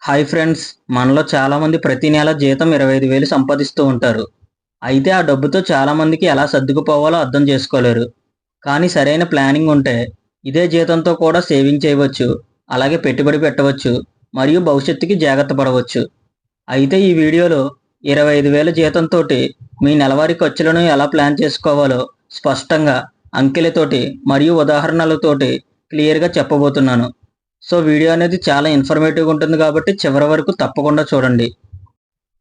Hi friends, మనలో చాలామంది ప్రతి నెల జీతం 25,000 సంపాదిస్తూ ఉంటారు. అయితే ఆ డబ్బుతో చాలామందికి ఎలా సర్దుకుపోవాలో అర్థం చేసుకోలేరు. కానీ సరైన ప్లానింగ్ ఉంటే ఇదే జీతంతో కూడా సేవింగ్ చేయవచ్చు, అలాగే పెట్టుబడి పెట్టవచ్చు మరియు భవిష్యత్తుకి జాగ్రత్త పడవచ్చు. అయితే ఈ వీడియోలో 25,000 జీతంతోటి మీ నెలవారీ ఖర్చులను ఎలా ప్లాన్ చేసుకోవాలో స్పష్టంగా అంకెలతోటి మరియు ఉదాహరణలతోటి క్లియర్‌గా చెప్పబోతున్నాను. సో వీడియో అనేది చాలా ఇన్ఫర్మేటివ్‌గా ఉంటుంది కాబట్టి చివరి వరకు తప్పకుండా చూడండి.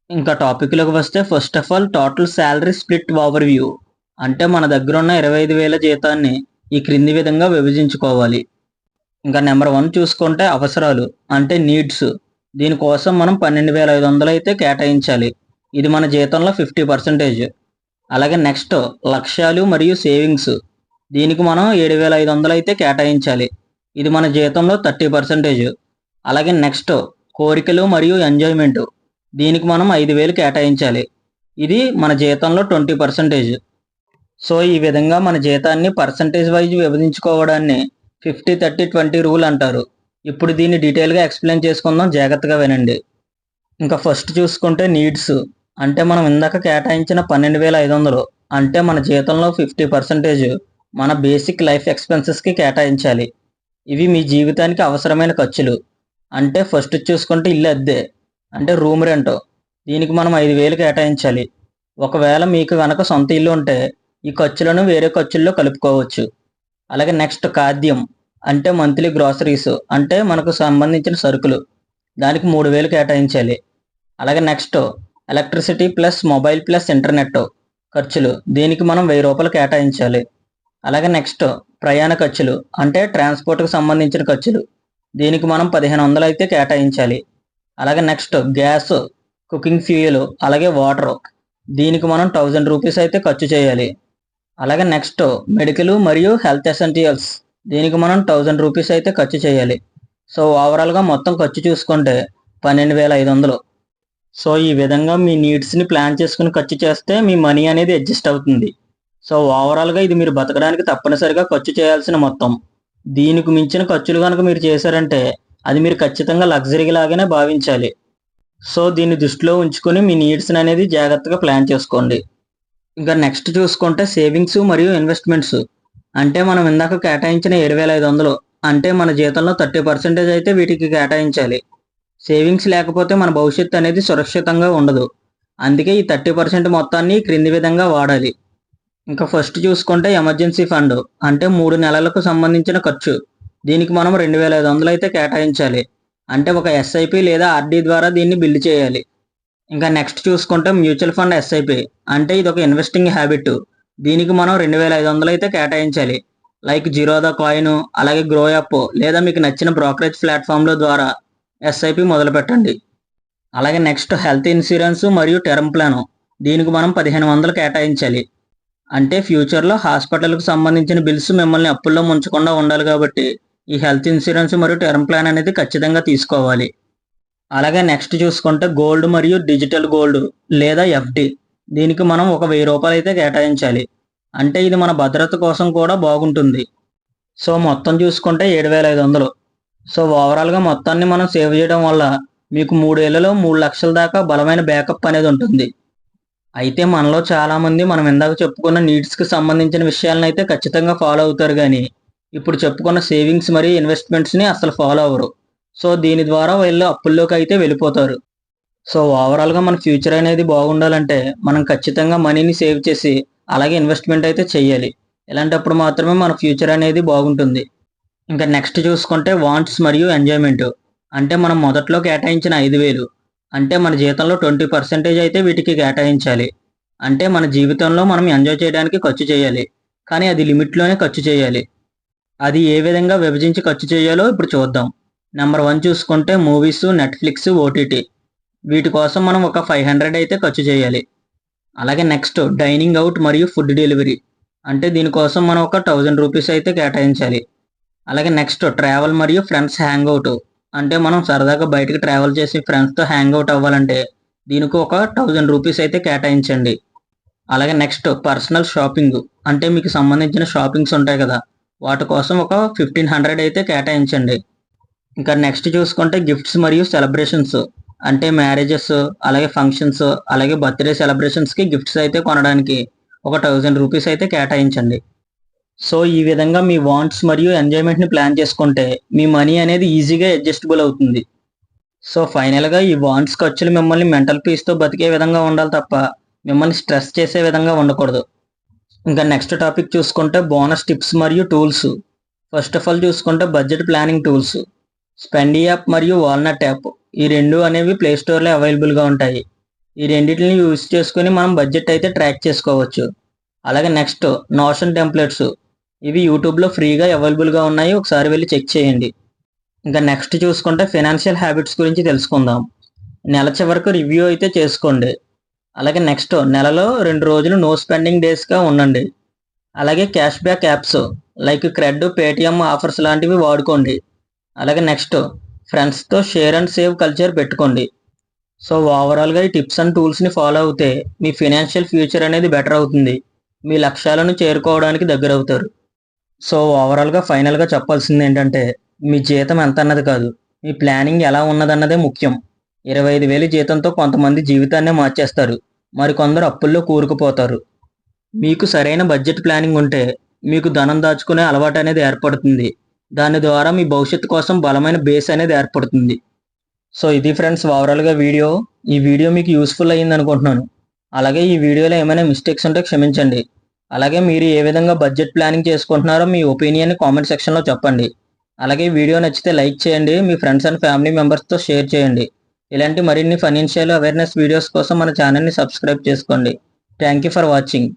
ఇంకా టాపిక్‌లోకి వస్తే first of all total salary split overview. అంటే మన దగ్గరున్న 25,000 జీతాన్ని ఈ క్రింది విధంగా విభజించుకోవాలి. ఇంకా నెంబర్ 1 చూసుకుంటే అవసరాలు అంటే నీడ్స్. దీనికోసం మనం 12,500 అయితే కేటాయించాలి. ఇది మన జీతంలో 50%. అలాగే నెక్స్ట్ లక్ష్యాలు మరియు సేవింగ్స్. దీనికి మనం 7,500 అయితే కేటాయించాలి. ఇది మన జీతంలో 30%. అలాగే నెక్స్ట్ కోరికలు మరియు ఎంజాయ్మెంట్. దీనికి మనం 5,000 కేటాయించాలి. ఇది మన జీతంలో 20%. సో ఈ విధంగా మన జీతాన్ని పర్సంటేజ్ వైజ్ విభజించుకోవడాన్ని 50-30-20 రూల్ అంటారు. ఇప్పుడు దీన్ని డీటెయిల్గా ఎక్స్ప్లెయిన్ చేసుకుందాం, జాగ్రత్తగా వినండి. ఇంకా ఫస్ట్ చూసుకుంటే నీడ్స్. అంటే మనం ఇందాక కేటాయించిన 12,500 అంటే మన జీతంలో 50% మన బేసిక్ లైఫ్ ఎక్స్పెన్సెస్కి కేటాయించాలి. ఇవి మీ జీవితానికి అవసరమైన ఖర్చులు. అంటే ఫస్ట్ చూసుకుంటే ఇల్లు అద్దె అంటే రూమ్ రెంట్. దీనికి మనం 5,000 కేటాయించాలి. ఒకవేళ మీకు గనక సొంత ఇల్లు ఉంటే ఈ ఖర్చులను వేరే ఖర్చుల్లో కలుపుకోవచ్చు. అలాగే నెక్స్ట్ ఖాద్యం అంటే మంత్లీ గ్రాసరీస్ అంటే మనకు సంబంధించిన సరుకులు. దానికి 3,000 కేటాయించాలి. అలాగే next electricity plus mobile plus internet ఖర్చులు. దీనికి మనం 1,000 రూపాయలు కేటాయించాలి. అలాగే నెక్స్ట్ ప్రయాణ ఖర్చులు అంటే ట్రాన్స్పోర్ట్కి సంబంధించిన ఖర్చులు. దీనికి మనం 1,500 అయితే కేటాయించాలి. అలాగే నెక్స్ట్ గ్యాస్, కుకింగ్ ఫ్యూయల్, అలాగే వాటర్. దీనికి మనం 1,000 రూపీస్ అయితే ఖర్చు చేయాలి. అలాగే నెక్స్ట్ మెడికల్ మరియు హెల్త్ ఎసెన్షియల్స్. దీనికి మనం 1,000 రూపీస్ అయితే ఖర్చు చేయాలి. సో ఓవరాల్గా మొత్తం ఖర్చు చూసుకుంటే 12,500. సో ఈ విధంగా మీ నీడ్స్ని ప్లాన్ చేసుకుని ఖర్చు చేస్తే మీ మనీ అనేది అడ్జస్ట్ అవుతుంది. సో ఓవరాల్గా ఇది మీరు బతకడానికి తప్పనిసరిగా ఖర్చు చేయాల్సిన మొత్తం. దీనికి మించిన ఖర్చులు కనుక మీరు చేశారంటే అది మీరు ఖచ్చితంగా లగ్జరీ లాగానే భావించాలి. సో దీన్ని దృష్టిలో ఉంచుకొని మీ నీడ్స్ని అనేది జాగ్రత్తగా ప్లాన్ చేసుకోండి. ఇంకా నెక్స్ట్ చూసుకుంటే సేవింగ్స్ మరియు ఇన్వెస్ట్మెంట్స్. అంటే మనం ఇందాక కేటాయించిన 7,500 అంటే మన జీతంలో 30% అయితే వీటికి కేటాయించాలి. సేవింగ్స్ లేకపోతే మన భవిష్యత్తు అనేది సురక్షితంగా ఉండదు. అందుకే ఈ 30% మొత్తాన్ని క్రింది విధంగా వాడాలి. ఇంకా ఫస్ట్ చూసుకుంటే ఎమర్జెన్సీ ఫండ్ అంటే 3 నెలలకు సంబంధించిన ఖర్చు. దీనికి మనం 2,500 అయితే కేటాయించాలి. అంటే ఒక ఎస్ఐపి లేదా ఆర్డి ద్వారా దీన్ని బిల్డ్ చేయాలి. ఇంకా నెక్స్ట్ చూసుకుంటే మ్యూచువల్ ఫండ్ ఎస్ఐపి అంటే ఇది ఒక ఇన్వెస్టింగ్ హ్యాబిట్. దీనికి మనం 2,500 అయితే కేటాయించాలి. లైక్ జీరోదా కాయిన్, అలాగే గ్రో యాప్ లేదా మీకు నచ్చిన బ్రోకరేజ్ ప్లాట్ఫామ్ల ద్వారా ఎస్ఐపి మొదలు పెట్టండి. అలాగే నెక్స్ట్ హెల్త్ ఇన్సూరెన్స్ మరియు టర్మ్ ప్లాన్. దీనికి మనం 1,500 కేటాయించాలి. అంటే ఫ్యూచర్లో హాస్పిటల్కి సంబంధించిన బిల్స్ మిమ్మల్ని అప్పుల్లో ముంచకుండా ఉండాలి కాబట్టి ఈ హెల్త్ ఇన్సూరెన్స్ మరియు టర్మ్ ప్లాన్ అనేది ఖచ్చితంగా తీసుకోవాలి. అలాగే నెక్స్ట్ చూసుకుంటే గోల్డ్ మరియు డిజిటల్ గోల్డ్ లేదా ఎఫ్డి. దీనికి మనం ఒక 1,000 రూపాయలు అయితే కేటాయించాలి. అంటే ఇది మన భద్రత కోసం కూడా బాగుంటుంది. సో మొత్తం చూసుకుంటే 7,500. సో ఓవరాల్గా మొత్తాన్ని మనం సేవ్ చేయడం వల్ల మీకు 3 ఏళ్లలో 3 లక్షల దాకా బలమైన బ్యాకప్ అనేది ఉంటుంది. అయితే మనలో చాలామంది మనం ఇందాక చెప్పుకున్న నీడ్స్కి సంబంధించిన విషయాలను అయితే ఖచ్చితంగా ఫాలో అవుతారు, కానీ ఇప్పుడు చెప్పుకున్న సేవింగ్స్ మరియు ఇన్వెస్ట్మెంట్స్ని అసలు ఫాలో అవ్వరు. సో దీని ద్వారా వీళ్ళు అప్పుల్లోకి అయితే వెళ్ళిపోతారు. సో ఓవరాల్గా మన ఫ్యూచర్ అనేది బాగుండాలంటే మనం ఖచ్చితంగా మనీని సేవ్ చేసి అలాగే ఇన్వెస్ట్మెంట్ అయితే చేయాలి. ఇలాంటప్పుడు మాత్రమే మన ఫ్యూచర్ అనేది బాగుంటుంది. ఇంకా నెక్స్ట్ చూసుకుంటే వాంట్స్ మరియు ఎంజాయ్మెంట్. అంటే మనం మొదట్లో కేటాయించిన 5,000 అంటే మన జీతంలో 20% అయితే వీటికి కేటాయించాలి. అంటే మన జీవితంలో మనం ఎంజాయ్ చేయడానికి ఖర్చు చేయాలి, కానీ అది లిమిట్లోనే ఖర్చు చేయాలి. అది ఏ విధంగా విభజించి ఖర్చు చేయాలో ఇప్పుడు చూద్దాం. నెంబర్ 1 చూసుకుంటే మూవీస్, నెట్ఫ్లిక్స్, ఓటీటీ. వీటి కోసం మనం ఒక 500 అయితే ఖర్చు చేయాలి. అలాగే నెక్స్ట్ డైనింగ్ అవుట్ మరియు ఫుడ్ డెలివరీ. అంటే దీనికోసం మనం ఒక 1,000 రూపీస్ అయితే కేటాయించాలి. అలాగే నెక్స్ట్ ట్రావెల్ మరియు ఫ్రెండ్స్ హ్యాంగ్ అవుట్. అంటే మనం సరదాగా బయటకు ట్రావెల్ చేసి ఫ్రెండ్స్తో హ్యాంగ్ అవుట్ అవ్వాలంటే దీనికి ఒక 1,000 రూపీస్ అయితే కేటాయించండి. అలాగే నెక్స్ట్ పర్సనల్ షాపింగ్. అంటే మీకు సంబంధించిన షాపింగ్స్ ఉంటాయి కదా, వాటి కోసం ఒక 1,500 అయితే కేటాయించండి. ఇంకా నెక్స్ట్ చూసుకుంటే గిఫ్ట్స్ మరియు సెలబ్రేషన్స్ అంటే మ్యారేజెస్, అలాగే ఫంక్షన్స్, అలాగే బర్త్డే సెలబ్రేషన్స్కి గిఫ్ట్స్ అయితే కొనడానికి ఒక 1000 రూపీస్ అయితే కేటాయించండి. సో ఈ విధంగా మీ వాంట్స్ మరియు ఎంజాయ్మెంట్ని ప్లాన్ చేసుకుంటే మీ మనీ అనేది ఈజీగా అడ్జస్టబుల్ అవుతుంది. సో ఫైనల్గా ఈ వాంట్స్ ఖర్చులు మిమ్మల్ని మెంటల్ పీస్తో బతికే విధంగా ఉండాలి తప్ప మిమ్మల్ని స్ట్రెస్ చేసే విధంగా ఉండకూడదు. ఇంకా నెక్స్ట్ టాపిక్ చూసుకుంటే బోనస్ టిప్స్ మరియు టూల్స్. ఫస్ట్ ఆఫ్ ఆల్ చూసుకుంటే బడ్జెట్ ప్లానింగ్ టూల్స్. స్పెండీ యాప్ మరియు వాల్నట్ యాప్ ఈ రెండు అనేవి ప్లే స్టోర్లో అవైలబుల్గా ఉంటాయి. ఈ రెండింటిని యూజ్ చేసుకుని మనం బడ్జెట్ అయితే ట్రాక్ చేసుకోవచ్చు. అలాగే నెక్స్ట్ నోషన్ టెంప్లెట్స్, ఇవి యూట్యూబ్లో ఫ్రీగా అవైలబుల్గా ఉన్నాయి, ఒకసారి వెళ్ళి చెక్ చేయండి. ఇంకా నెక్స్ట్ చూసుకుంటే ఫైనాన్షియల్ హ్యాబిట్స్ గురించి తెలుసుకుందాం. నెల చివరకు రివ్యూ అయితే చేసుకోండి. అలాగే నెక్స్ట్ నెలలో 2 రోజులు నో స్పెండింగ్ డేస్గా ఉండండి. అలాగే cash back apps like cred, Paytm offers లాంటివి వాడుకోండి. అలాగే నెక్స్ట్ ఫ్రెండ్స్తో షేర్ అండ్ సేవ్ కల్చర్ పెట్టుకోండి. సో ఓవరాల్గా ఈ టిప్స్ అండ్ టూల్స్ని ఫాలో అవుతే మీ ఫైనాన్షియల్ ఫ్యూచర్ అనేది బెటర్ అవుతుంది, మీ లక్ష్యాలను చేరుకోవడానికి దగ్గర అవుతారు. సో ఓవరాల్గా ఫైనల్గా చెప్పాల్సింది ఏంటంటే మీ జీతం ఎంత అన్నది కాదు, మీ ప్లానింగ్ ఎలా ఉన్నదన్నదే ముఖ్యం. 25,000 జీతంతో కొంతమంది జీవితాన్నే మార్చేస్తారు, మరికొందరు అప్పుల్లో కూరుకుపోతారు. మీకు సరైన బడ్జెట్ ప్లానింగ్ ఉంటే మీకు ధనం దాచుకునే అలవాటు అనేది ఏర్పడుతుంది. దాని ద్వారా మీ భవిష్యత్తు కోసం బలమైన బేస్ అనేది ఏర్పడుతుంది. సో ఇది ఫ్రెండ్స్ ఓవరాల్గా వీడియో. ఈ వీడియో మీకు యూస్ఫుల్ అయ్యింది అనుకుంటున్నాను. అలాగే ఈ వీడియోలో ఏమైనా మిస్టేక్స్ ఉంటే క్షమించండి. అలాగే మీరు ఏ విధంగా బడ్జెట్ ప్లానింగ్ చేసుకుంటున్నారో మీ ఒపీనియన్ని కామెంట్ సెక్షన్లో చెప్పండి. అలాగే వీడియో నచ్చితే లైక్ చేయండి, మీ ఫ్రెండ్స్ అండ్ ఫ్యామిలీ మెంబర్స్తో షేర్ చేయండి. ఇలాంటి మరిన్ని ఫైనాన్షియల్ అవేర్నెస్ వీడియోస్ కోసం మన ఛానల్ని సబ్స్క్రైబ్ చేసుకోండి. Thank you for watching.